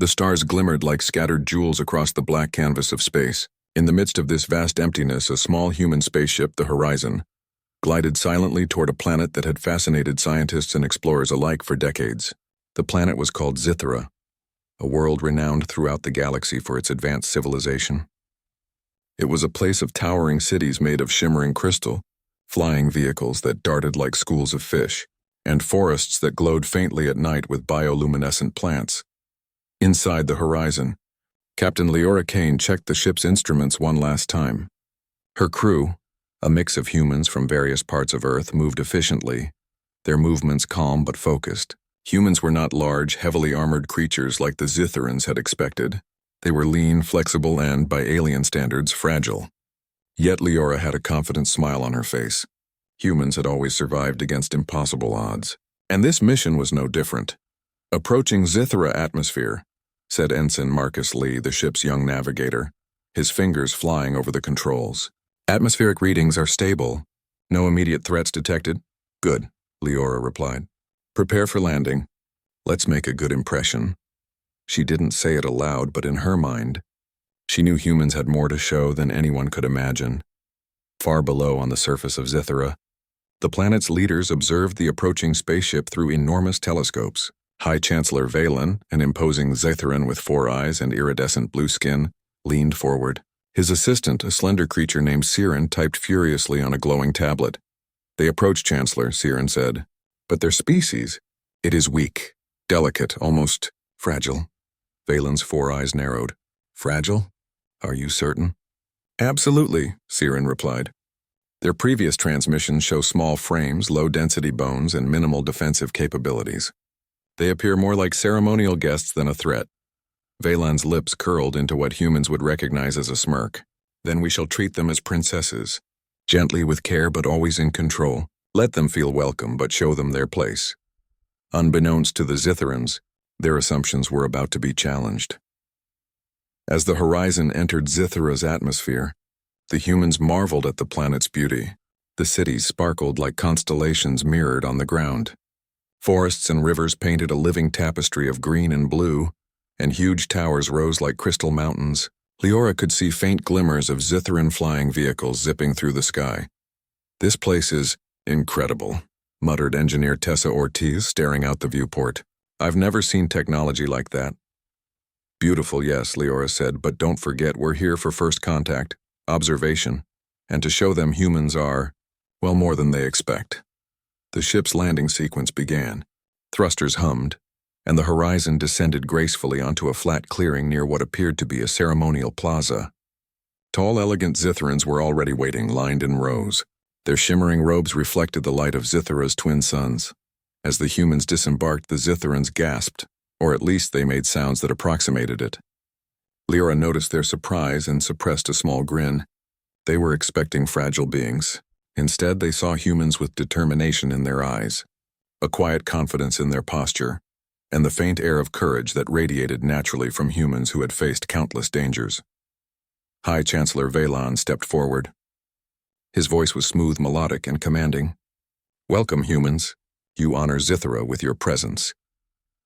The stars glimmered like scattered jewels across the black canvas of space. In the midst of this vast emptiness, a small human spaceship, the Horizon, glided silently toward a planet that had fascinated scientists and explorers alike for decades. The planet was called Zythera, a world renowned throughout the galaxy for its advanced civilization. It was a place of towering cities made of shimmering crystal, flying vehicles that darted like schools of fish, and forests that glowed faintly at night with bioluminescent plants. Inside the Horizon, Captain Leora Kane checked the ship's instruments one last time. Her crew, a mix of humans from various parts of Earth, moved efficiently, their movements calm but focused. Humans were not large, heavily armored creatures like the Zytherans had expected. They were lean, flexible, and, by alien standards, fragile. Yet Leora had a confident smile on her face. Humans had always survived against impossible odds. And this mission was no different. "Approaching Zythera atmosphere," said Ensign Marcus Lee, the ship's young navigator, his fingers flying over the controls. "Atmospheric readings are stable. No immediate threats detected." "Good," Leora replied. "Prepare for landing. Let's make a good impression." She didn't say it aloud, but in her mind, she knew humans had more to show than anyone could imagine. Far below on the surface of Zythera, the planet's leaders observed the approaching spaceship through enormous telescopes. High Chancellor Valen, an imposing Zytheran with 4 eyes and iridescent blue skin, leaned forward. His assistant, a slender creature named Siren, typed furiously on a glowing tablet. "They approach, Chancellor," Siren said. "But their species, it is weak, delicate, almost fragile." Valen's 4 eyes narrowed. "Fragile? Are you certain?" "Absolutely," Siren replied. "Their previous transmissions show small frames, low-density bones, and minimal defensive capabilities. They appear more like ceremonial guests than a threat." Valen's lips curled into what humans would recognize as a smirk. "Then we shall treat them as princesses. Gently, with care, but always in control. Let them feel welcome, but show them their place." Unbeknownst to the Zytherans, their assumptions were about to be challenged. As the Horizon entered Zythera's atmosphere, the humans marveled at the planet's beauty. The cities sparkled like constellations mirrored on the ground. Forests and rivers painted a living tapestry of green and blue, and huge towers rose like crystal mountains. Leora could see faint glimmers of Zytheran flying vehicles zipping through the sky. "This place is incredible," muttered engineer Tessa Ortiz, staring out the viewport. "I've never seen technology like that." "Beautiful, yes," Leora said, "but don't forget we're here for first contact, observation, and to show them humans are, well, more than they expect." The ship's landing sequence began. Thrusters hummed, and the Horizon descended gracefully onto a flat clearing near what appeared to be a ceremonial plaza. Tall, elegant Zytherans were already waiting, lined in rows. Their shimmering robes reflected the light of Zythera's twin suns. As the humans disembarked, the Zytherans gasped, or at least they made sounds that approximated it. Leora noticed their surprise and suppressed a small grin. They were expecting fragile beings. Instead, they saw humans with determination in their eyes, a quiet confidence in their posture, and the faint air of courage that radiated naturally from humans who had faced countless dangers. High Chancellor Valen stepped forward. His voice was smooth, melodic, and commanding. "Welcome, humans. You honor Zythera with your presence."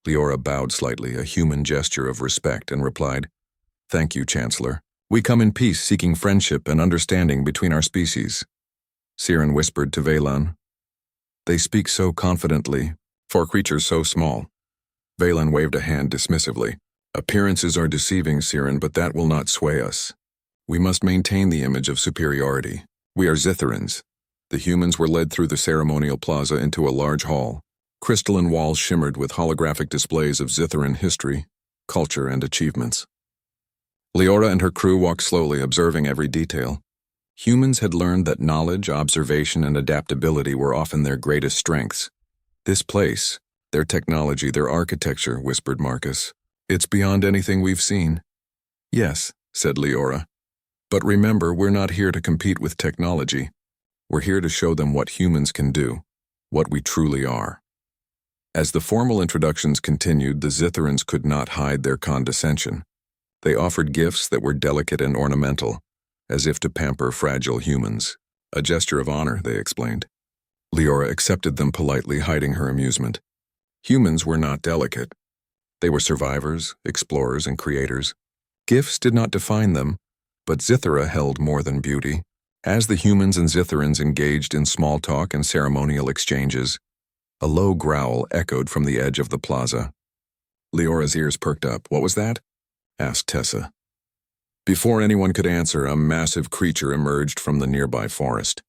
Leora bowed slightly, a human gesture of respect, and replied, "Thank you, Chancellor. We come in peace, seeking friendship and understanding between our species." Siren whispered to Valen. "They speak so confidently, for creatures so small." Valen waved a hand dismissively. "Appearances are deceiving, Siren, but that will not sway us. We must maintain the image of superiority. We are Zytherans." The humans were led through the ceremonial plaza into a large hall. Crystalline walls shimmered with holographic displays of Zytheran history, culture, and achievements. Leora and her crew walked slowly, observing every detail. Humans had learned that knowledge, observation, and adaptability were often their greatest strengths. "This place, their technology, their architecture," whispered Marcus. "It's beyond anything we've seen." "Yes," said Leora. "But remember, we're not here to compete with technology. We're here to show them what humans can do, what we truly are." As the formal introductions continued, the Zytherans could not hide their condescension. They offered gifts that were delicate and ornamental, as if to pamper fragile humans. "A gesture of honor," they explained. Leora accepted them politely, hiding her amusement. Humans were not delicate. They were survivors, explorers, and creators. Gifts did not define them, but Zithera held more than beauty. As the humans and Zitherans engaged in small talk and ceremonial exchanges, a low growl echoed from the edge of the plaza. Leora's ears perked up. "What was that?" asked Tessa. Before anyone could answer, a massive creature emerged from the nearby forest.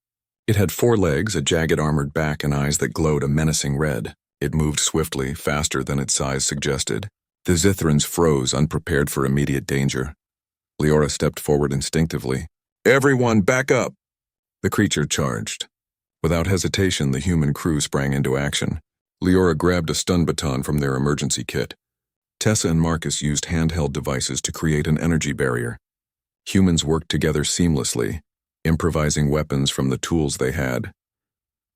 It had 4 legs, a jagged armored back, and eyes that glowed a menacing red. It moved swiftly, faster than its size suggested. The Zitherans froze, unprepared for immediate danger. Leora stepped forward instinctively. "Everyone, back up!" The creature charged. Without hesitation, the human crew sprang into action. Leora grabbed a stun baton from their emergency kit. Tessa and Marcus used handheld devices to create an energy barrier. Humans worked together seamlessly, improvising weapons from the tools they had.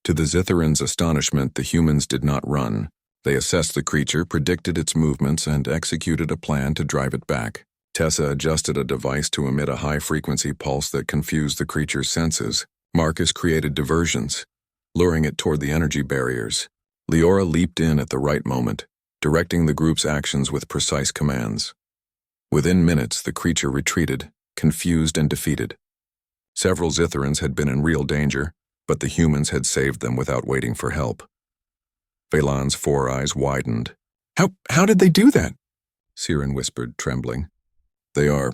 To the Zitherans' astonishment, the humans did not run. They assessed the creature, predicted its movements, and executed a plan to drive it back. Tessa adjusted a device to emit a high-frequency pulse that confused the creature's senses. Marcus created diversions, luring it toward the energy barriers. Leora leaped in at the right moment, directing the group's actions with precise commands. Within minutes, the creature retreated, confused and defeated. Several Zitherans had been in real danger, but the humans had saved them without waiting for help. Valan's 4 eyes widened. How did they do that?" Siren whispered, trembling. "They are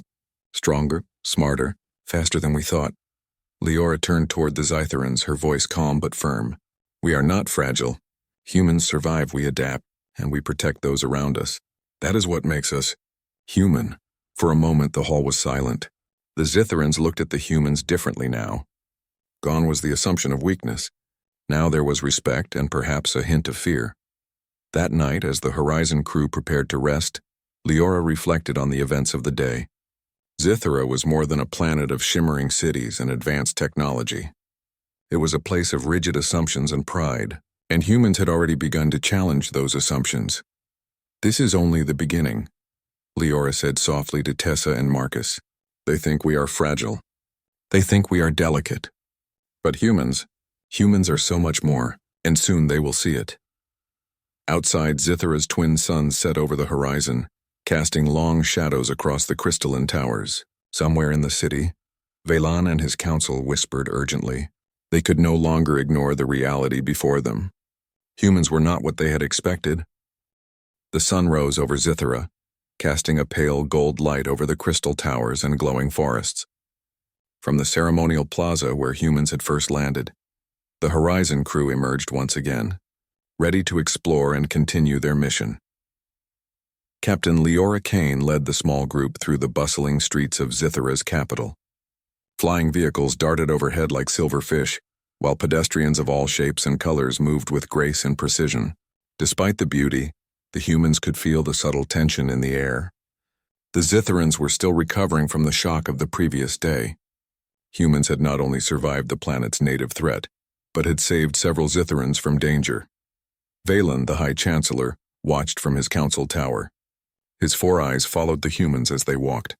stronger, smarter, faster than we thought." Leora turned toward the Zitherans, her voice calm but firm. "We are not fragile. Humans survive, we adapt, and we protect those around us. That is what makes us human." For a moment, the hall was silent. The Zitherans looked at the humans differently now. Gone was the assumption of weakness. Now there was respect and perhaps a hint of fear. That night, as the Horizon crew prepared to rest, Leora reflected on the events of the day. Zithera was more than a planet of shimmering cities and advanced technology. It was a place of rigid assumptions and pride, and humans had already begun to challenge those assumptions. "This is only the beginning," Leora said softly to Tessa and Marcus. "They think we are fragile. They think we are delicate. But humans are so much more, and soon they will see it." Outside, Zithera's twin suns set over the horizon, casting long shadows across the crystalline towers. Somewhere in the city, Valan and his council whispered urgently. They could no longer ignore the reality before them. Humans were not what they had expected. The sun rose over Zithera, casting a pale gold light over the crystal towers and glowing forests. From the ceremonial plaza where humans had first landed, the Horizon crew emerged once again, ready to explore and continue their mission. Captain Leora Kane led the small group through the bustling streets of Zithera's capital. Flying vehicles darted overhead like silver fish, while pedestrians of all shapes and colors moved with grace and precision. Despite the beauty, the humans could feel the subtle tension in the air. The Zitherans were still recovering from the shock of the previous day. Humans had not only survived the planet's native threat, but had saved several Zitherans from danger. Valan, the High Chancellor, watched from his council tower. His 4 eyes followed the humans as they walked.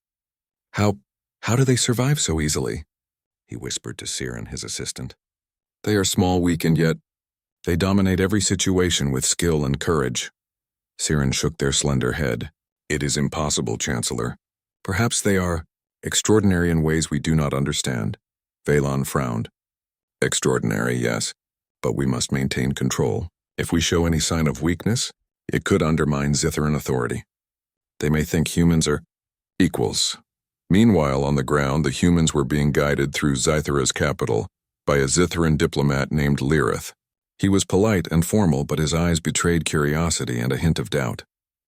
How do they survive so easily?" he whispered to Siren, his assistant. "They are small, weak, and yet they dominate every situation with skill and courage." Siren shook their slender head. "It is impossible, Chancellor. Perhaps they are extraordinary in ways we do not understand." Valan frowned. "Extraordinary, yes, but we must maintain control. If we show any sign of weakness, it could undermine Zitheran authority. They may think humans are equals." Meanwhile, on the ground, the humans were being guided through Zithera's capital by a Zitheran diplomat named Lyrith. He was polite and formal, but his eyes betrayed curiosity and a hint of doubt.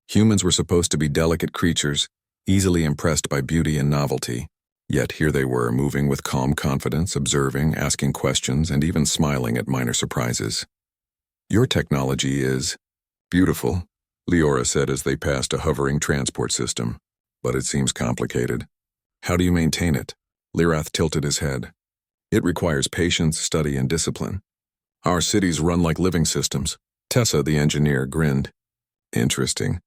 Humans were supposed to be delicate creatures, easily impressed by beauty and novelty. Yet here they were, moving with calm confidence, observing, asking questions, and even smiling at minor surprises. "Your technology is beautiful," Leora said as they passed a hovering transport system. "But it seems complicated. How do you maintain it?" Lyrith tilted his head. "It requires patience, study, and discipline. Our cities run like living systems." Tessa, the engineer, grinned. "Interesting.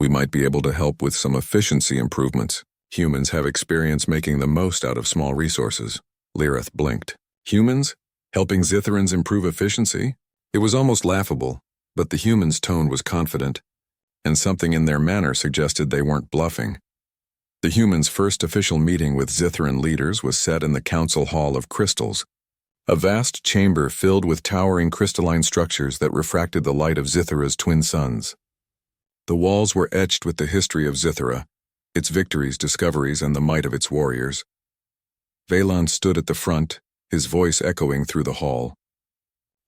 We might be able to help with some efficiency improvements. Humans have experience making the most out of small resources." Lyrith blinked. "Humans? Helping Zitherans improve efficiency?" It was almost laughable, but the human's tone was confident. and something in their manner suggested they weren't bluffing. The humans' first official meeting with Zithran leaders was set in the Council Hall of Crystals, a vast chamber filled with towering crystalline structures that refracted the light of Zithara's twin suns. The walls were etched with the history of Zithara, its victories, discoveries, and the might of its warriors. Vaylon stood at the front, his voice echoing through the hall.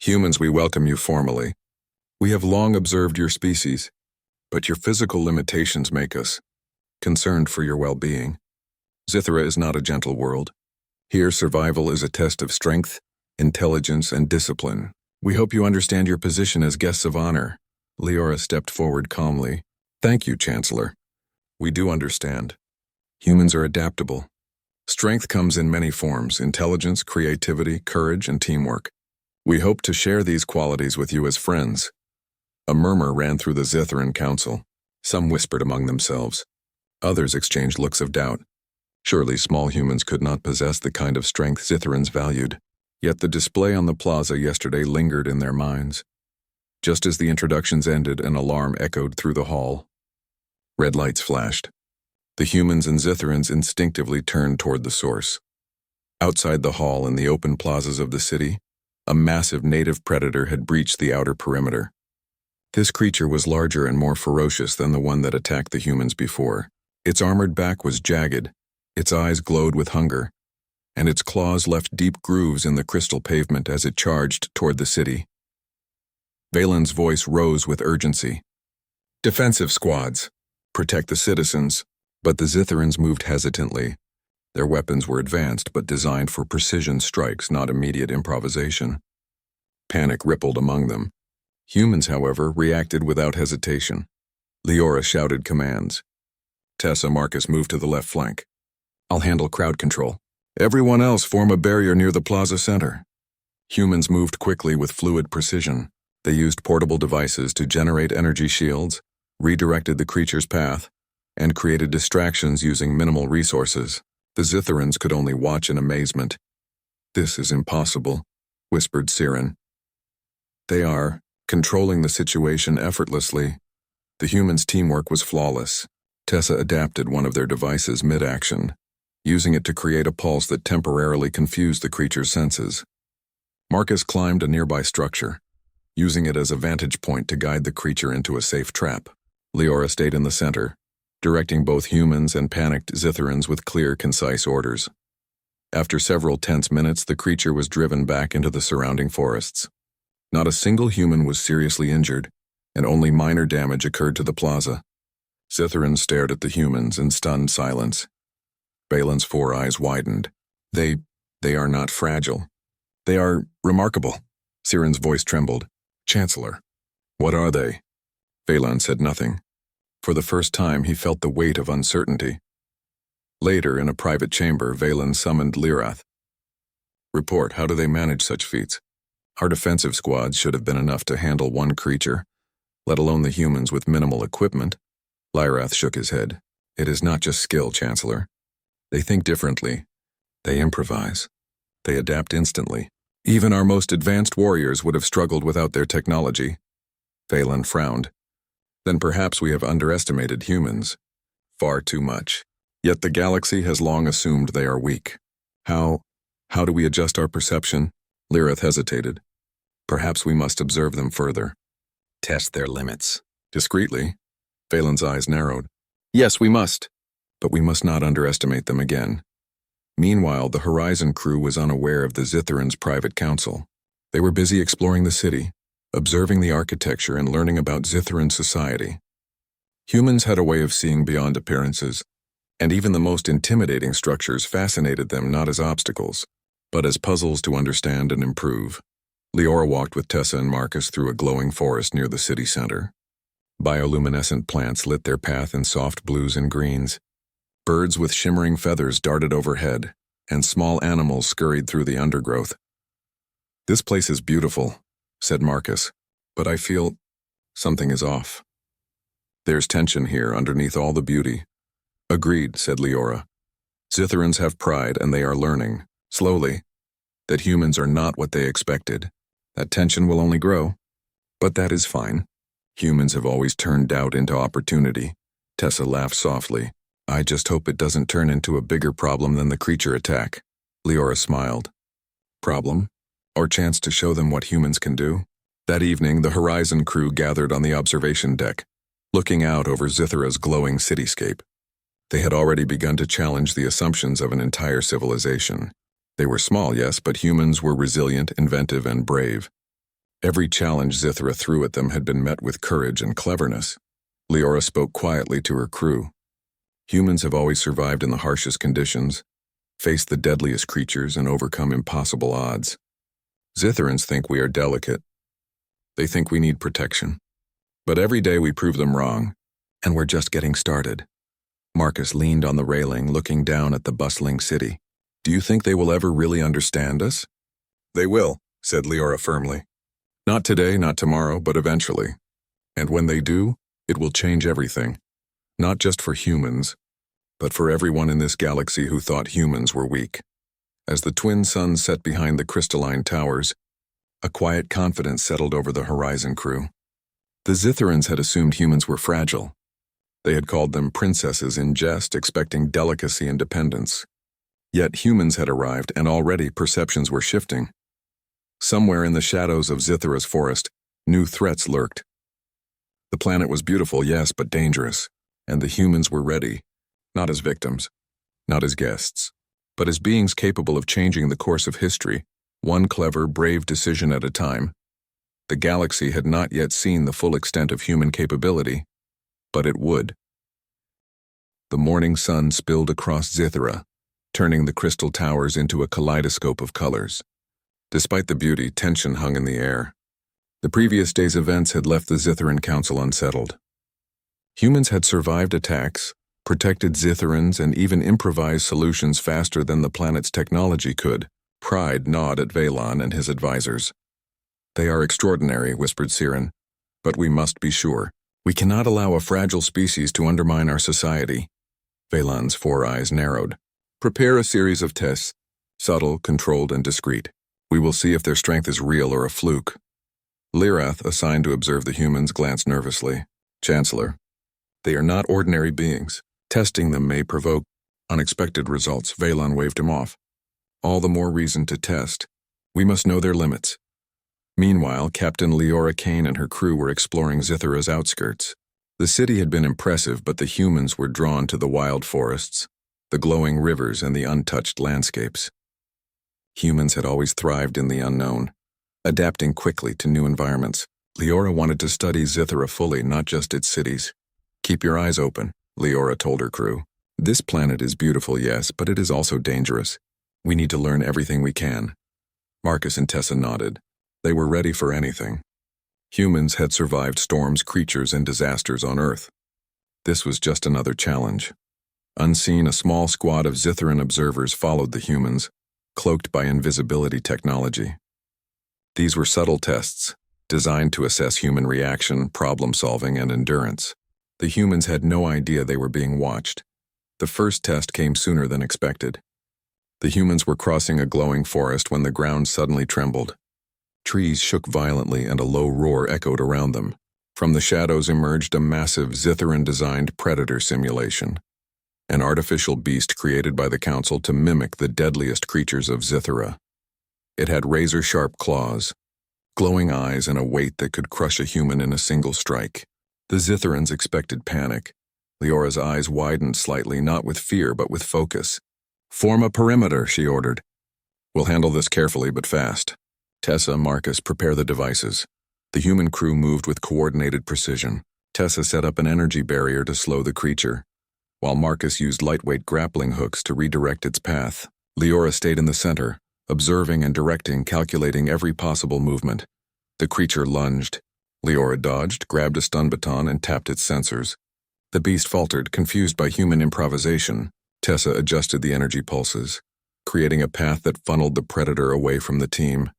"Humans, we welcome you formally. We have long observed your species, but your physical limitations make us concerned for your well-being. Zithara is not a gentle world. Here, survival is a test of strength, intelligence, and discipline. We hope you understand your position as guests of honor." Leora stepped forward calmly. "Thank you, Chancellor. We do understand. Humans are adaptable. Strength comes in many forms: intelligence, creativity, courage, and teamwork. We hope to share these qualities with you as friends." A murmur ran through the Zithran Council. Some whispered among themselves. Others exchanged looks of doubt. Surely small humans could not possess the kind of strength Zithrans valued. Yet the display on the plaza yesterday lingered in their minds. Just as the introductions ended, an alarm echoed through the hall. Red lights flashed. The humans and Zithrans instinctively turned toward the source. Outside the hall in the open plazas of the city, a massive native predator had breached the outer perimeter. This creature was larger and more ferocious than the one that attacked the humans before. Its armored back was jagged, its eyes glowed with hunger, and its claws left deep grooves in the crystal pavement as it charged toward the city. Vaylon's voice rose with urgency. "Defensive squads. Protect the citizens." But the Zithrans moved hesitantly. Their weapons were advanced but designed for precision strikes, not immediate improvisation. Panic rippled among them. Humans, however, reacted without hesitation. Leora shouted commands. "Tessa, Marcus, move to the left flank. I'll handle crowd control. Everyone else form a barrier near the plaza center." Humans moved quickly with fluid precision. They used portable devices to generate energy shields, redirected the creature's path, and created distractions using minimal resources. The Zithrans could only watch in amazement. "This is impossible," whispered Siren. "They are controlling the situation effortlessly." The humans' teamwork was flawless. Tessa adapted one of their devices mid-action, using it to create a pulse that temporarily confused the creature's senses. Marcus climbed a nearby structure, using it as a vantage point to guide the creature into a safe trap. Leora stayed in the center, directing both humans and panicked Zithrans with clear, concise orders. After several tense minutes, the creature was driven back into the surrounding forests. Not a single human was seriously injured, and only minor damage occurred to the plaza. Zithrans stared at the humans in stunned silence. Vaylon's four eyes widened. They are not fragile. They are remarkable." Siren's voice trembled. "Chancellor, what are they?" Vaylon said nothing. For the first time, he felt the weight of uncertainty. Later, in a private chamber, Vaylon summoned Lyrath. "Report, how do they manage such feats? Our defensive squads should have been enough to handle one creature, let alone the humans with minimal equipment." Lyrath shook his head. "It is not just skill, Chancellor. They think differently. They improvise. They adapt instantly. Even our most advanced warriors would have struggled without their technology." Vaylon frowned. "Then perhaps we have underestimated humans. Far too much. Yet the galaxy has long assumed they are weak. How do we adjust our perception?" Lyrath hesitated. "Perhaps we must observe them further. Test their limits." Discreetly, Vaylon's eyes narrowed. "Yes, we must. But we must not underestimate them again." Meanwhile, the Horizon crew was unaware of the Zithrans' private council. They were busy exploring the city, observing the architecture and learning about Zithran society. Humans had a way of seeing beyond appearances, and even the most intimidating structures fascinated them not as obstacles, but as puzzles to understand and improve. Leora walked with Tessa and Marcus through a glowing forest near the city center. Bioluminescent plants lit their path in soft blues and greens. Birds with shimmering feathers darted overhead, and small animals scurried through the undergrowth. "This place is beautiful," said Marcus, "but I feel something is off. There's tension here underneath all the beauty." "Agreed," said Leora. "Zithrans have pride, and they are learning, slowly, that humans are not what they expected. That tension will only grow, but that is fine. Humans have always turned doubt into opportunity. Tessa laughed softly. I just hope it doesn't turn into a bigger problem than the creature attack. Leora smiled. Problem? Or chance to show them what humans can do? That evening, the Horizon crew gathered on the observation deck, looking out over Zithra's glowing cityscape. They had already begun to challenge the assumptions of an entire civilization. They were small, yes, but humans were resilient, inventive, and brave. Every challenge Zithra threw at them had been met with courage and cleverness. Leora spoke quietly to her crew. Humans have always survived in the harshest conditions, faced the deadliest creatures, and overcome impossible odds. Zithrans think we are delicate. They think we need protection. But every day we prove them wrong, and we're just getting started. Marcus leaned on the railing, looking down at the bustling city. Do you think they will ever really understand us? They will, said Leora firmly. Not today, not tomorrow, but eventually. And when they do, it will change everything. Not just for humans, but for everyone in this galaxy who thought humans were weak. As the twin suns set behind the crystalline towers, a quiet confidence settled over the Horizon crew. The Zithrans had assumed humans were fragile. They had called them princesses in jest, expecting delicacy and dependence. Yet humans had arrived, and already perceptions were shifting. Somewhere in the shadows of Zithra's forest, new threats lurked. The planet was beautiful, yes, but dangerous, and the humans were ready, not as victims, not as guests, but as beings capable of changing the course of history, one clever, brave decision at a time. The galaxy had not yet seen the full extent of human capability, but it would. The morning sun spilled across Zithra, turning the crystal towers into a kaleidoscope of colors. Despite the beauty, tension hung in the air. The previous day's events had left the Zithran Council unsettled. Humans had survived attacks, protected Zithrans, and even improvised solutions faster than the planet's technology could. Pride gnawed at Vaylon and his advisors. They are extraordinary, whispered Siren, but we must be sure. We cannot allow a fragile species to undermine our society. Vaylon's 4 eyes narrowed. Prepare a series of tests, subtle, controlled, and discreet. We will see if their strength is real or a fluke. Lyrath, assigned to observe the humans, glanced nervously. Chancellor, they are not ordinary beings. Testing them may provoke unexpected results. Vaylon waved him off. All the more reason to test. We must know their limits. Meanwhile, Captain Leora Kane and her crew were exploring Zithra's outskirts. The city had been impressive, but the humans were drawn to the wild forests, the glowing rivers, and the untouched landscapes. Humans had always thrived in the unknown, adapting quickly to new environments. Leora wanted to study Zithra fully, not just its cities. Keep your eyes open, Leora told her crew. This planet is beautiful, yes, but it is also dangerous. We need to learn everything we can. Marcus and Tessa nodded. They were ready for anything. Humans had survived storms, creatures, and disasters on Earth. This was just another challenge. Unseen, a small squad of Zithran observers followed the humans, cloaked by invisibility technology. These were subtle tests, designed to assess human reaction, problem-solving, and endurance. The humans had no idea they were being watched. The first test came sooner than expected. The humans were crossing a glowing forest when the ground suddenly trembled. Trees shook violently and a low roar echoed around them. From the shadows emerged a massive Zithran-designed predator simulation, an artificial beast created by the Council to mimic the deadliest creatures of Zithra. It had razor-sharp claws, glowing eyes, and a weight that could crush a human in a single strike. The Zithrans expected panic. Leora's eyes widened slightly, not with fear but with focus. Form a perimeter, she ordered. We'll handle this carefully but fast. Tessa, Marcus, prepare the devices. The human crew moved with coordinated precision. Tessa set up an energy barrier to slow the creature, while Marcus used lightweight grappling hooks to redirect its path. Leora stayed in the center, observing and directing, calculating every possible movement. The creature lunged. Leora dodged, grabbed a stun baton, and tapped its sensors. The beast faltered, confused by human improvisation. Tessa adjusted the energy pulses, creating a path that funneled the predator away from the team.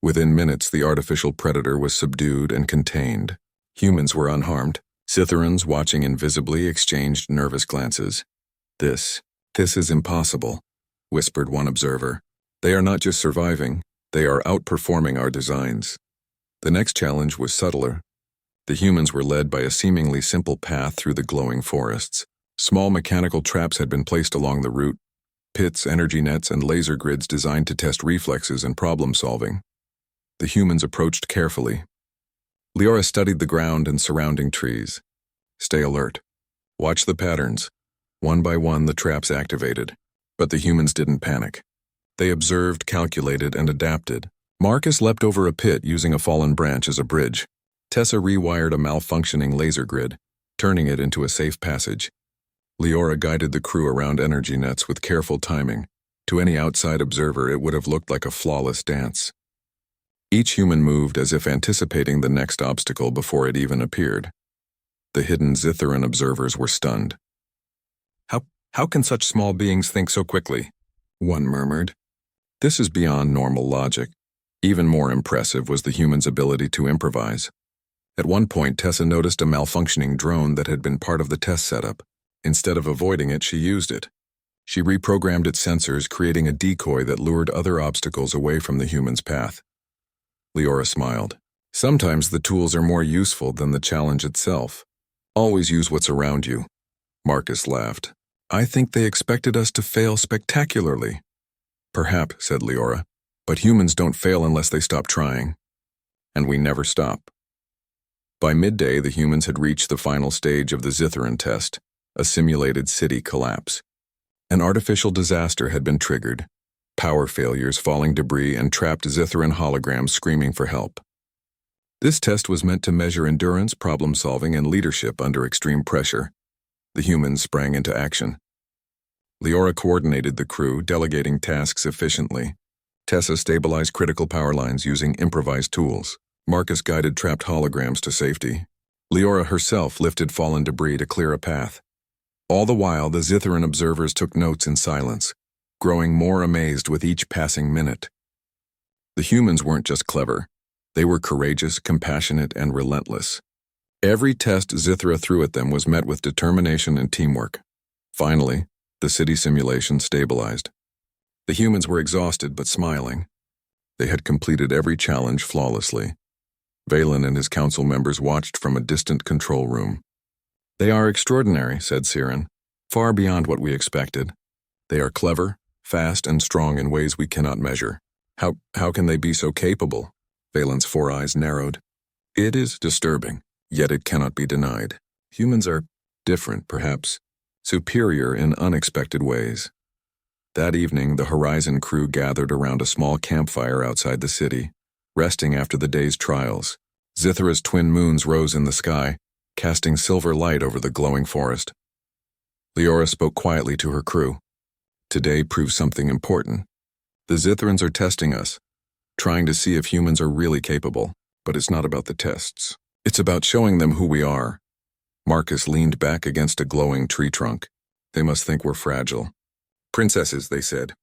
Within minutes, the artificial predator was subdued and contained. Humans were unharmed. Zithrans, watching invisibly, exchanged nervous glances. This is impossible, whispered one observer. They are not just surviving, they are outperforming our designs. The next challenge was subtler. The humans were led by a seemingly simple path through the glowing forests. Small mechanical traps had been placed along the route, pits, energy nets, and laser grids designed to test reflexes and problem-solving. The humans approached carefully. Leora studied the ground and surrounding trees. Stay alert. Watch the patterns. One by one, the traps activated. But the humans didn't panic. They observed, calculated, and adapted. Marcus leapt over a pit using a fallen branch as a bridge. Tessa rewired a malfunctioning laser grid, turning it into a safe passage. Leora guided the crew around energy nets with careful timing. To any outside observer, it would have looked like a flawless dance. Each human moved as if anticipating the next obstacle before it even appeared. The hidden Zitharan observers were stunned. How can such small beings think so quickly? One murmured. This is beyond normal logic. Even more impressive was the human's ability to improvise. At one point, Tessa noticed a malfunctioning drone that had been part of the test setup. Instead of avoiding it, she used it. She reprogrammed its sensors, creating a decoy that lured other obstacles away from the human's path. Leora smiled. Sometimes the tools are more useful than the challenge itself. Always use what's around you. Marcus laughed. I think they expected us to fail spectacularly. Perhaps, said Leora, but humans don't fail unless they stop trying. And we never stop. By midday, the humans had reached the final stage of the Zitharan test, a simulated city collapse. An artificial disaster had been triggered. Power failures, falling debris, and trapped Zitharan holograms screaming for help. This test was meant to measure endurance, problem-solving, and leadership under extreme pressure. The humans sprang into action. Leora coordinated the crew, delegating tasks efficiently. Tessa stabilized critical power lines using improvised tools. Marcus guided trapped holograms to safety. Leora herself lifted fallen debris to clear a path. All the while, the Zitharan observers took notes in silence, growing more amazed with each passing minute. The humans weren't just clever. They were courageous, compassionate, and relentless. Every test Zithra threw at them was met with determination and teamwork. Finally, the city simulation stabilized. The humans were exhausted but smiling. They had completed every challenge flawlessly. Valen and his council members watched from a distant control room. They are extraordinary, said Siren, far beyond what we expected. They are clever, fast, and strong in ways we cannot measure. How can they be so capable? Valen's 4 eyes narrowed. It is disturbing, yet it cannot be denied. Humans are different, perhaps, superior in unexpected ways. That evening, the Horizon crew gathered around a small campfire outside the city, resting after the day's trials. Zithra's twin moons rose in the sky, casting silver light over the glowing forest. Leora spoke quietly to her crew. Today proves something important. The Zithrans are testing us, trying to see if humans are really capable, but it's not about the tests. It's about showing them who we are. Marcus leaned back against a glowing tree trunk. They must think we're fragile. Princesses, they said.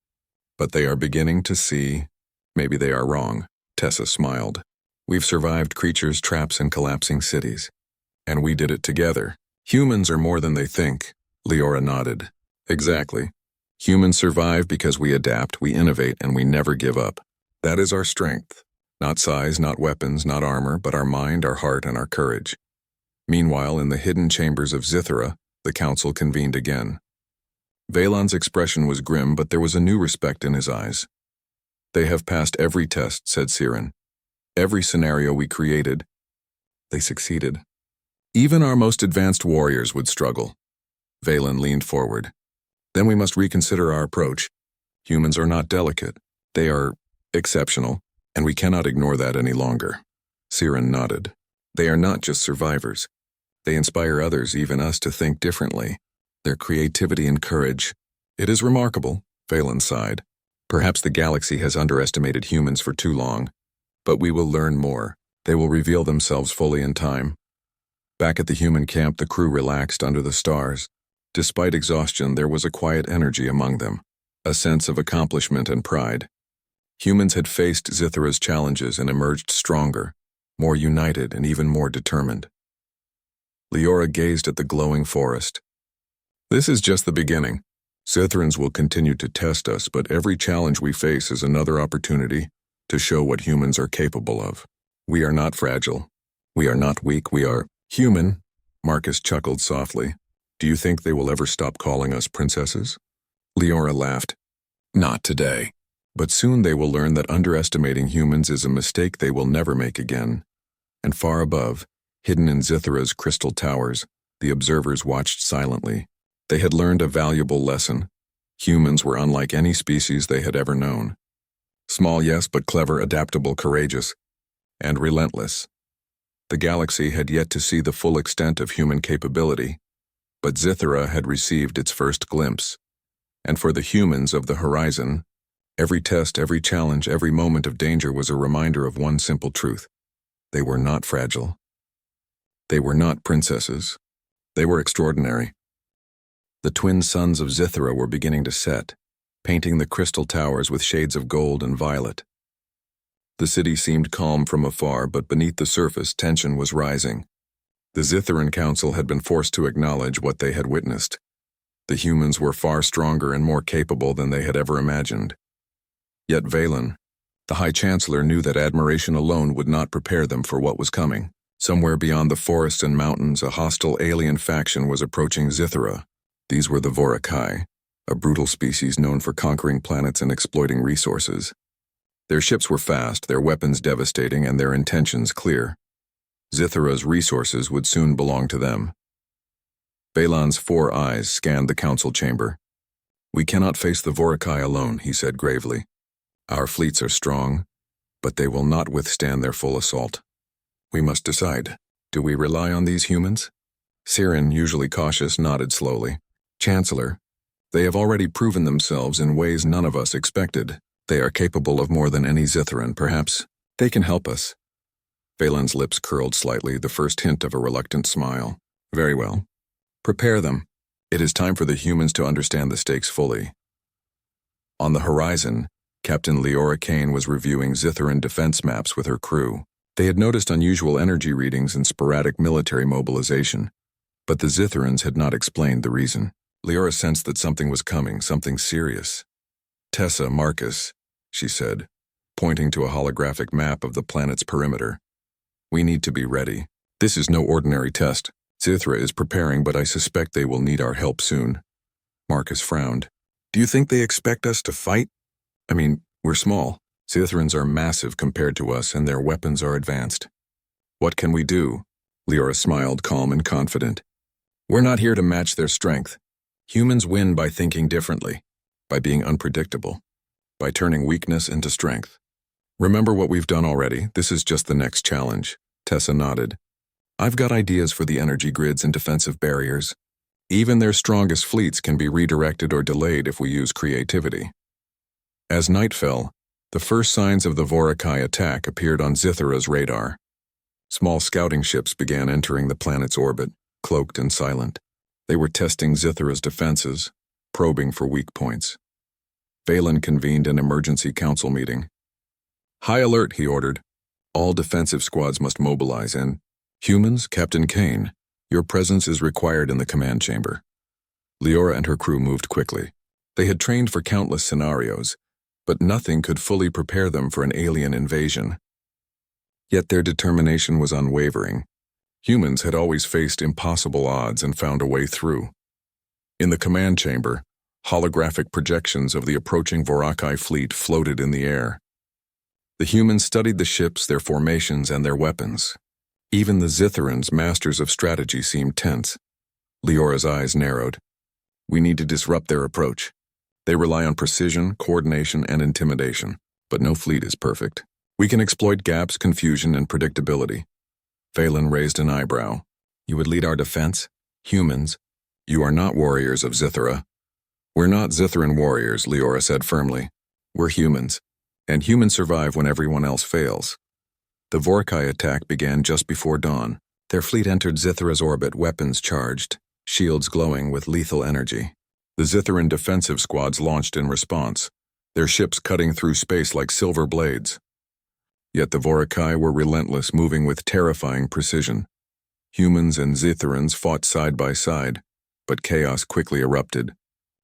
But they are beginning to see. Maybe they are wrong. Tessa smiled. We've survived creatures, traps, and collapsing cities. And we did it together. Humans are more than they think. Leora nodded. Exactly. Humans survive because we adapt, we innovate, and we never give up. That is our strength. Not size, not weapons, not armor, but our mind, our heart, and our courage. Meanwhile, in the hidden chambers of Zithra, the council convened again. Valen's expression was grim, but there was a new respect in his eyes. They have passed every test, said Siren. Every scenario we created, they succeeded. Even our most advanced warriors would struggle. Valen leaned forward. Then we must reconsider our approach. Humans are not delicate. They are exceptional, and we cannot ignore that any longer. Siren nodded. They are not just survivors. They inspire others, even us, to think differently. Their creativity and courage. It is remarkable, Valen sighed. Perhaps the galaxy has underestimated humans for too long. But we will learn more. They will reveal themselves fully in time. Back at the human camp, the crew relaxed under the stars. Despite exhaustion, there was a quiet energy among them, a sense of accomplishment and pride. Humans had faced Zithra's challenges and emerged stronger, more united and even more determined. Leora gazed at the glowing forest. This is just the beginning. Zithrans will continue to test us, but every challenge we face is another opportunity to show what humans are capable of. We are not fragile. We are not weak, we are human. Marcus chuckled softly. Do you think they will ever stop calling us princesses? Leora laughed. Not today. But soon they will learn that underestimating humans is a mistake they will never make again. And far above, hidden in Zithra's crystal towers, the observers watched silently. They had learned a valuable lesson. Humans were unlike any species they had ever known. Small, yes, but clever, adaptable, courageous, and relentless. The galaxy had yet to see the full extent of human capability, but Zithra had received its first glimpse. And for the humans of the horizon, every test, every challenge, every moment of danger was a reminder of one simple truth. They were not fragile. They were not princesses. They were extraordinary. The twin suns of Zithra were beginning to set, painting the crystal towers with shades of gold and violet. The city seemed calm from afar, but beneath the surface, tension was rising. The Zithran Council had been forced to acknowledge what they had witnessed. The humans were far stronger and more capable than they had ever imagined. Yet Valen, the High Chancellor, knew that admiration alone would not prepare them for what was coming. Somewhere beyond the forests and mountains, a hostile alien faction was approaching Zithra. These were the Vorakai, a brutal species known for conquering planets and exploiting resources. Their ships were fast, their weapons devastating, and their intentions clear. Zithra's resources would soon belong to them. Valen's 4 eyes scanned the council chamber. We cannot face the Vorakai alone, he said gravely. Our fleets are strong, but they will not withstand their full assault. We must decide. Do we rely on these humans? Sirin, usually cautious, nodded slowly. Chancellor, they have already proven themselves in ways none of us expected. They are capable of more than any Zithran. Perhaps they can help us. Valen's lips curled slightly, the first hint of a reluctant smile. Very well. Prepare them. It is time for the humans to understand the stakes fully. On the horizon, Captain Leora Kane was reviewing Zithran defense maps with her crew. They had noticed unusual energy readings and sporadic military mobilization, but the Zithrans had not explained the reason. Leora sensed that something was coming, something serious. Tessa, Marcus, she said, pointing to a holographic map of the planet's perimeter. We need to be ready. This is no ordinary test. Zithra is preparing, but I suspect they will need our help soon. Marcus frowned. Do you think they expect us to fight? I mean, we're small. Zithrans are massive compared to us, and their weapons are advanced. What can we do? Leora smiled, calm and confident. We're not here to match their strength. Humans win by thinking differently, by being unpredictable, by turning weakness into strength. Remember what we've done already. This is just the next challenge. Tessa nodded. I've got ideas for the energy grids and defensive barriers. Even their strongest fleets can be redirected or delayed if we use creativity. As night fell, the first signs of the Vorakai attack appeared on Zithra's radar. Small scouting ships began entering the planet's orbit, cloaked and silent. They were testing Zithra's defenses, probing for weak points. Valen convened an emergency council meeting. High alert, he ordered. All defensive squads must mobilize and, humans, Captain Kane, your presence is required in the command chamber. Leora and her crew moved quickly. They had trained for countless scenarios, but nothing could fully prepare them for an alien invasion. Yet their determination was unwavering. Humans had always faced impossible odds and found a way through. In the command chamber, holographic projections of the approaching Vorakai fleet floated in the air. The humans studied the ships, their formations, and their weapons. Even the Zithrans, masters of strategy, seemed tense. Leora's eyes narrowed. We need to disrupt their approach. They rely on precision, coordination, and intimidation, but no fleet is perfect. We can exploit gaps, confusion, and predictability. Valen raised an eyebrow. You would lead our defense? Humans? You are not warriors of Zithra. We're not Zithran warriors, Leora said firmly. We're humans, and humans survive when everyone else fails. The Vorakai attack began just before dawn. Their fleet entered Zithra's orbit, weapons charged, shields glowing with lethal energy. The Zithran defensive squads launched in response, their ships cutting through space like silver blades. Yet the Vorakai were relentless, moving with terrifying precision. Humans and Zithrans fought side by side, but chaos quickly erupted.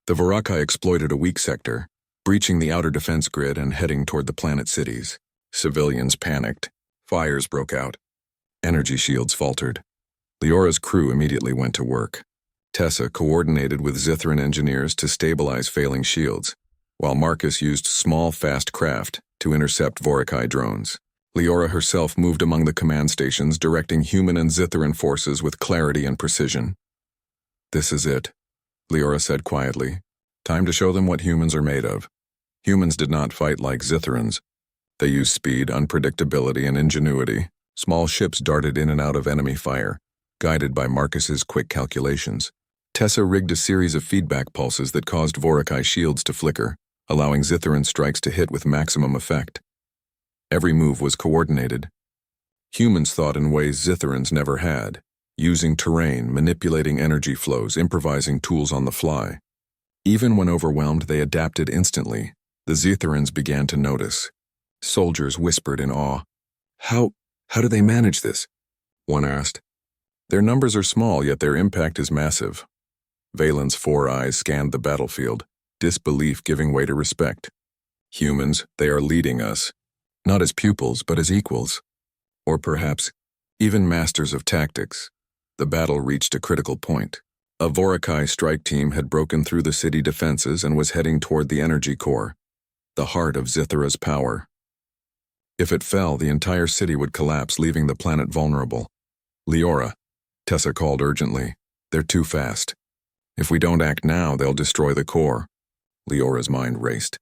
The Vorakai exploited a weak sector, breaching the outer defense grid and heading toward the planet cities. Civilians panicked. Fires broke out. Energy shields faltered. Leora's crew immediately went to work. Tessa coordinated with Zithran engineers to stabilize failing shields, while Marcus used small, fast craft to intercept Vorikai drones. Leora herself moved among the command stations, directing human and Zithran forces with clarity and precision. "This is it," Leora said quietly. "Time to show them what humans are made of." Humans did not fight like Zithrans. They used speed, unpredictability, and ingenuity. Small ships darted in and out of enemy fire, guided by Marcus's quick calculations. Tessa rigged a series of feedback pulses that caused Vorikai shields to flicker, allowing Zithran strikes to hit with maximum effect. Every move was coordinated. Humans thought in ways Zithrans never had, using terrain, manipulating energy flows, improvising tools on the fly. Even when overwhelmed, they adapted instantly. The Zithrans began to notice. Soldiers whispered in awe. How do they manage this?" one asked. "Their numbers are small, yet their impact is massive." Valen's 4 eyes scanned the battlefield, disbelief giving way to respect. "Humans, they are leading us. Not as pupils, but as equals. Or perhaps, even masters of tactics." The battle reached a critical point. A Vorikai strike team had broken through the city defenses and was heading toward the energy core, the heart of Zithra's power. If it fell, the entire city would collapse, leaving the planet vulnerable. "Leora," Tessa called urgently. "They're too fast. If we don't act now, they'll destroy the core." Leora's mind raced.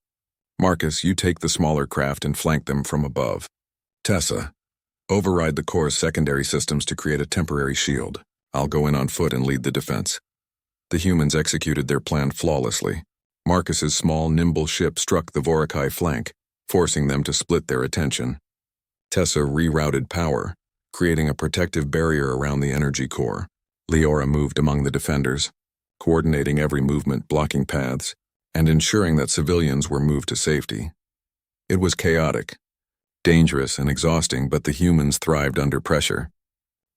"Marcus, you take the smaller craft and flank them from above. Tessa, override the core's secondary systems to create a temporary shield. I'll go in on foot and lead the defense." The humans executed their plan flawlessly. Marcus's small, nimble ship struck the Vorikai flank, forcing them to split their attention. Tessa rerouted power, creating a protective barrier around the energy core. Leora moved among the defenders, coordinating every movement, blocking paths, and ensuring that civilians were moved to safety. It was chaotic, dangerous, and exhausting, but the humans thrived under pressure.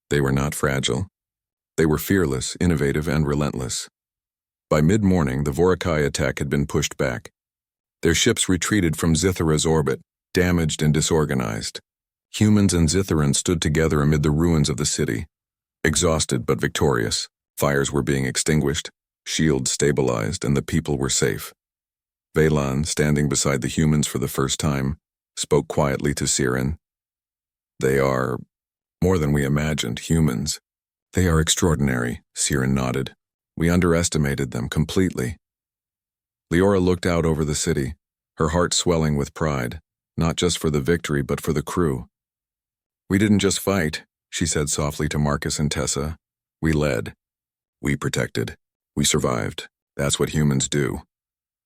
They were not fragile. They were fearless, innovative, and relentless. By mid-morning, the Vorikai attack had been pushed back. Their ships retreated from Zithra's orbit, damaged and disorganized. Humans and Zithrans stood together amid the ruins of the city, exhausted but victorious. Fires were being extinguished, shields stabilized, and the people were safe. Valan, standing beside the humans for the first time, spoke quietly to Siren. "They are more than we imagined, humans." "They are extraordinary," Siren nodded. "We underestimated them completely." Leora looked out over the city, her heart swelling with pride, not just for the victory but for the crew. "We didn't just fight," she said softly to Marcus and Tessa. "We led. We protected. We survived. That's what humans do."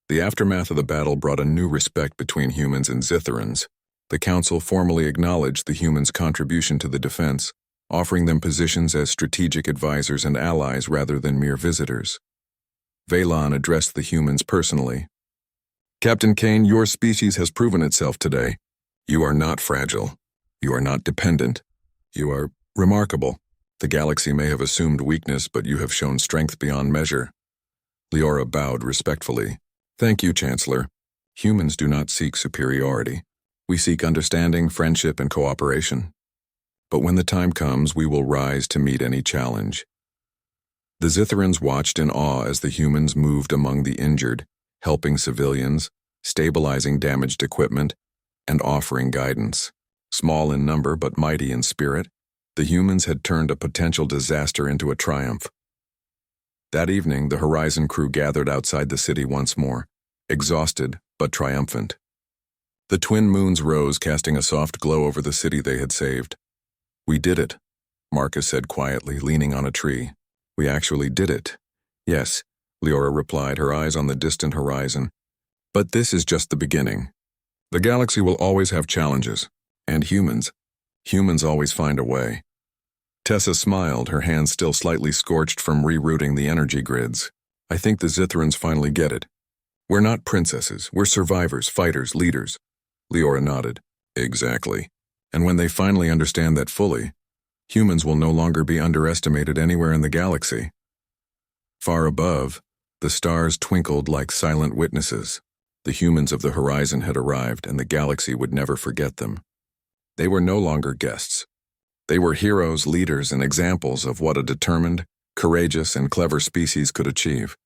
The aftermath of the battle brought a new respect between humans and Zithrans. The Council formally acknowledged the humans' contribution to the defense, offering them positions as strategic advisors and allies rather than mere visitors. Valan addressed the humans personally. "Captain Kane, your species has proven itself today. You are not fragile. You are not dependent. You are remarkable. The galaxy may have assumed weakness, but you have shown strength beyond measure." Leora bowed respectfully. "Thank you, Chancellor. Humans do not seek superiority. We seek understanding, friendship, and cooperation. But when the time comes, we will rise to meet any challenge." The Zithrans watched in awe as the humans moved among the injured, helping civilians, stabilizing damaged equipment, and offering guidance. Small in number but mighty in spirit, the humans had turned a potential disaster into a triumph. That evening, the Horizon crew gathered outside the city once more, exhausted but triumphant. The twin moons rose, casting a soft glow over the city they had saved. "We did it," Marcus said quietly, leaning on a tree. "We actually did it." "Yes," Leora replied, her eyes on the distant horizon. "But this is just the beginning. The galaxy will always have challenges. And humans always find a way." Tessa smiled, her hands still slightly scorched from rerouting the energy grids. "I think the Zithrans finally get it. We're not princesses, we're survivors, fighters, leaders." Leora nodded. "Exactly. And when they finally understand that fully, humans will no longer be underestimated anywhere in the galaxy." Far above, the stars twinkled like silent witnesses. The humans of the horizon had arrived, and the galaxy would never forget them. They were no longer guests. They were heroes, leaders, and examples of what a determined, courageous, and clever species could achieve.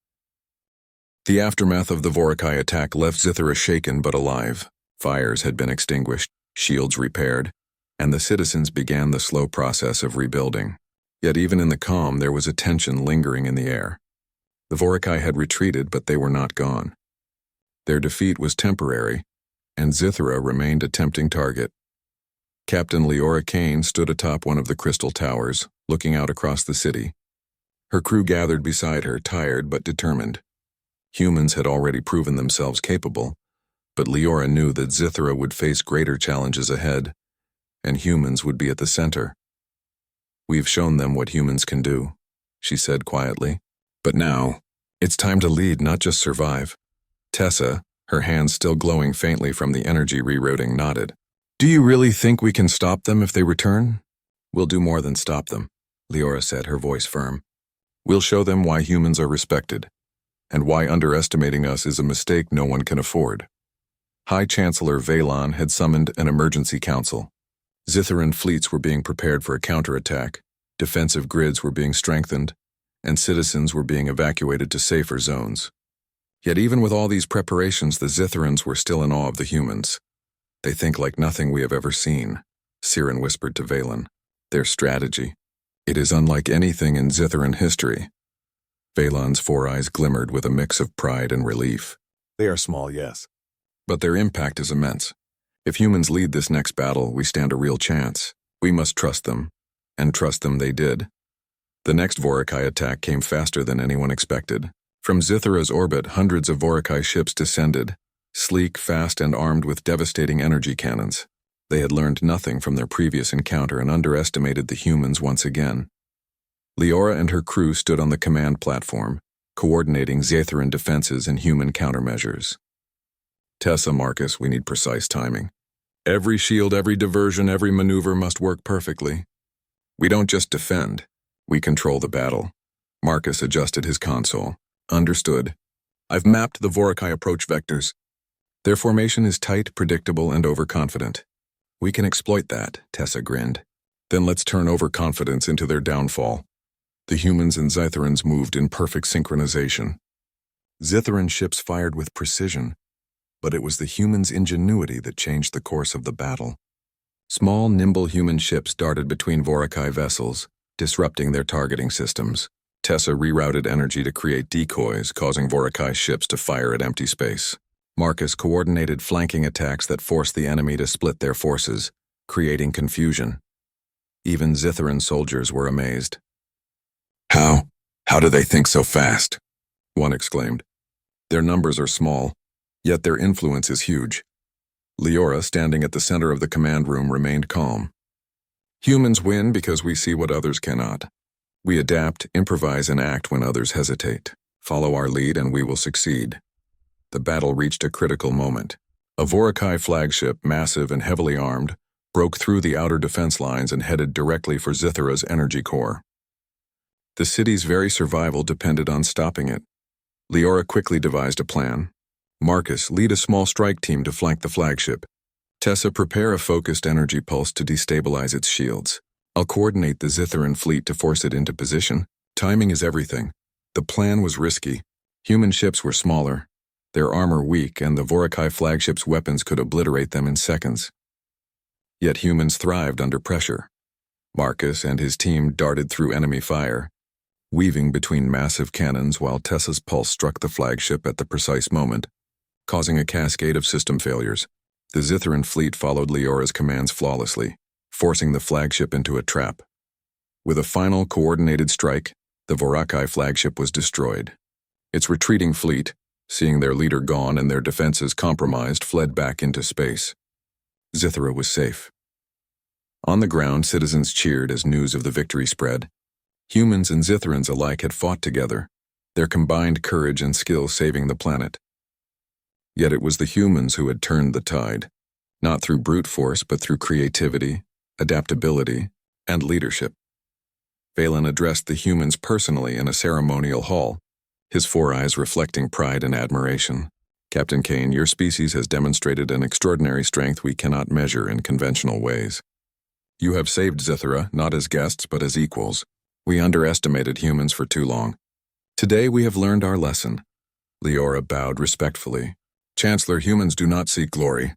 The aftermath of the Vorakai attack left Zythera shaken but alive. Fires had been extinguished, shields repaired, and the citizens began the slow process of rebuilding. Yet even in the calm, there was a tension lingering in the air. The Vorakai had retreated, but they were not gone. Their defeat was temporary, and Zythera remained a tempting target. Captain Leora Kane stood atop one of the crystal towers, looking out across the city. Her crew gathered beside her, tired but determined. Humans had already proven themselves capable, but Leora knew that Zythera would face greater challenges ahead, and humans would be at the center. "We've shown them what humans can do," she said quietly. "But now, it's time to lead, not just survive." Tessa, her hands still glowing faintly from the energy rerouting, nodded. "Do you really think we can stop them if they return?" "We'll do more than stop them," Leora said, her voice firm. "We'll show them why humans are respected, and why underestimating us is a mistake no one can afford." High Chancellor Valon had summoned an emergency council. Zytheran fleets were being prepared for a counterattack, defensive grids were being strengthened, and citizens were being evacuated to safer zones. Yet even with all these preparations, the Zytherans were still in awe of the humans. "They think like nothing we have ever seen," Siren whispered to Valon. "Their strategy. It is unlike anything in Zytheran history." Valon's four eyes glimmered with a mix of pride and relief. "They are small, yes, but their impact is immense. If humans lead this next battle, we stand a real chance. We must trust them." And trust them they did. The next Vorakai attack came faster than anyone expected. From Zythera's orbit, hundreds of Vorakai ships descended, sleek, fast, and armed with devastating energy cannons. They had learned nothing from their previous encounter and underestimated the humans once again. Leora and her crew stood on the command platform, coordinating Zytheran defenses and human countermeasures. "Tessa, Marcus, we need precise timing. Every shield, every diversion, every maneuver must work perfectly. We don't just defend, we control the battle." Marcus adjusted his console. "Understood. I've mapped the Vorakai approach vectors. Their formation is tight, predictable, and overconfident. We can exploit that," Tessa grinned. "Then let's turn overconfidence into their downfall." The humans and Zytherans moved in perfect synchronization. Zytheran ships fired with precision, but it was the humans' ingenuity that changed the course of the battle. Small, nimble human ships darted between Vorakai vessels, disrupting their targeting systems. Tessa rerouted energy to create decoys, causing Vorakai ships to fire at empty space. Marcus coordinated flanking attacks that forced the enemy to split their forces, creating confusion. Even Zytheran soldiers were amazed. How do they think so fast?" one exclaimed. "Their numbers are small, yet their influence is huge." Leora, standing at the center of the command room, remained calm. "Humans win because we see what others cannot. We adapt, improvise, and act when others hesitate. Follow our lead and we will succeed." The battle reached a critical moment. A Vorakai flagship, massive and heavily armed, broke through the outer defense lines and headed directly for Zythera's energy core. The city's very survival depended on stopping it. Leora quickly devised a plan. "Marcus, lead a small strike team to flank the flagship. Tessa, prepare a focused energy pulse to destabilize its shields. I'll coordinate the Zytheran fleet to force it into position. Timing is everything." The plan was risky. Human ships were smaller, their armor weak, and the Vorakai flagship's weapons could obliterate them in seconds. Yet humans thrived under pressure. Marcus and his team darted through enemy fire, weaving between massive cannons while Tessa's pulse struck the flagship at the precise moment, causing a cascade of system failures. The Zytheran fleet followed Leora's commands flawlessly, forcing the flagship into a trap. With a final coordinated strike, the Vorakai flagship was destroyed. Its retreating fleet, seeing their leader gone and their defenses compromised, fled back into space. Zythera was safe. On the ground, citizens cheered as news of the victory spread. Humans and Zytherans alike had fought together, their combined courage and skill saving the planet. Yet it was the humans who had turned the tide, not through brute force but through creativity, adaptability, and leadership. Valon addressed the humans personally in a ceremonial hall, his four eyes reflecting pride and admiration. "Captain Kane, your species has demonstrated an extraordinary strength we cannot measure in conventional ways. You have saved Zithra, not as guests, but as equals. We underestimated humans for too long. Today we have learned our lesson. Leora bowed respectfully. Chancellor, humans do not seek glory.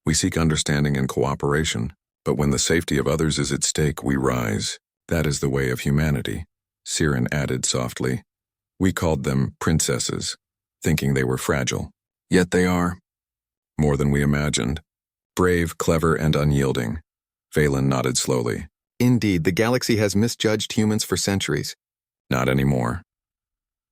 We seek understanding and cooperation. But when the safety of others is at stake, we rise. That is the way of humanity. Siren added softly. We called them princesses, thinking they were fragile. Yet they are. More than we imagined. Brave, clever, and unyielding. Valen nodded slowly. Indeed, the galaxy has misjudged humans for centuries. Not anymore.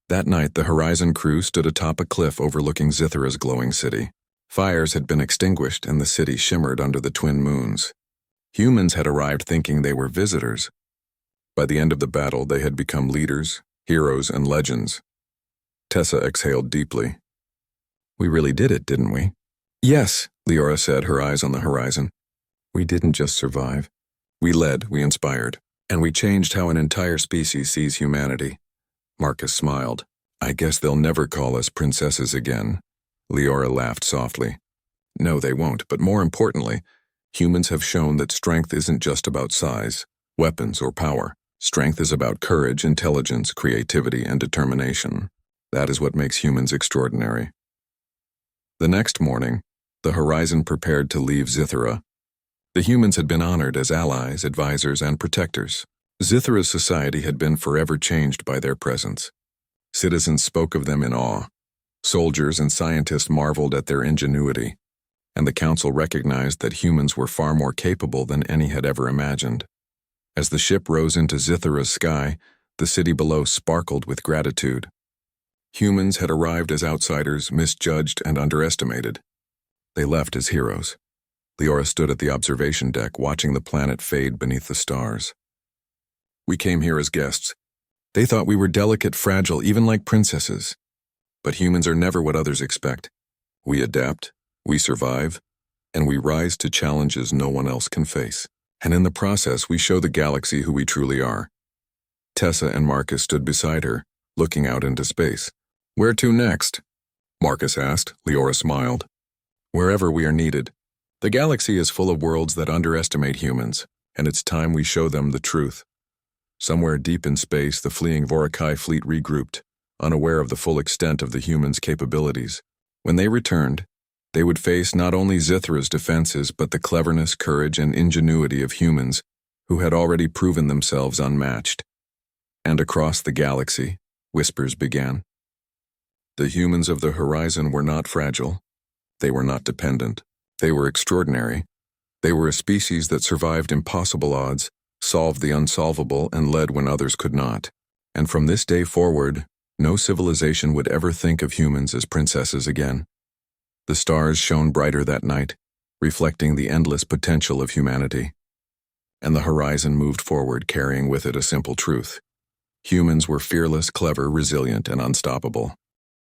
That night, the Horizon crew stood atop a cliff overlooking Zithra's glowing city. Fires had been extinguished and the city shimmered under the twin moons. Humans had arrived thinking they were visitors. By the end of the battle, they had become leaders, heroes, and legends. Tessa exhaled deeply. We really did it, didn't we? Yes, Leora said, her eyes on the horizon. We didn't just survive. We led, we inspired, and we changed how an entire species sees humanity. Marcus smiled. I guess they'll never call us princesses again. Leora laughed softly. No, they won't, but more importantly, humans have shown that strength isn't just about size, weapons, or power. Strength is about courage, intelligence, creativity, and determination. That is what makes humans extraordinary. The next morning, the Horizon prepared to leave Zithra. The humans had been honored as allies, advisors, and protectors. Zithra's society had been forever changed by their presence. Citizens spoke of them in awe. Soldiers and scientists marveled at their ingenuity, and the council recognized that humans were far more capable than any had ever imagined. As the ship rose into Zithra's sky, the city below sparkled with gratitude. Humans had arrived as outsiders, misjudged and underestimated. They left as heroes. Leora stood at the observation deck, watching the planet fade beneath the stars. We came here as guests. They thought we were delicate, fragile, even like princesses. But humans are never what others expect. We adapt, we survive, and we rise to challenges no one else can face. And in the process, we show the galaxy who we truly are. Tessa and Marcus stood beside her, looking out into space. Where to next? Marcus asked. Leora smiled. Wherever we are needed. The galaxy is full of worlds that underestimate humans, and it's time we show them the truth. Somewhere deep in space, the fleeing Vorakai fleet regrouped, unaware of the full extent of the humans' capabilities. When they returned, they would face not only Zithra's defenses, but the cleverness, courage, and ingenuity of humans who had already proven themselves unmatched. And across the galaxy, whispers began. The humans of the Horizon were not fragile. They were not dependent. They were extraordinary. They were a species that survived impossible odds, solved the unsolvable, and led when others could not. And from this day forward, no civilization would ever think of humans as princesses again. The stars shone brighter that night, reflecting the endless potential of humanity. And the Horizon moved forward, carrying with it a simple truth. Humans were fearless, clever, resilient, and unstoppable.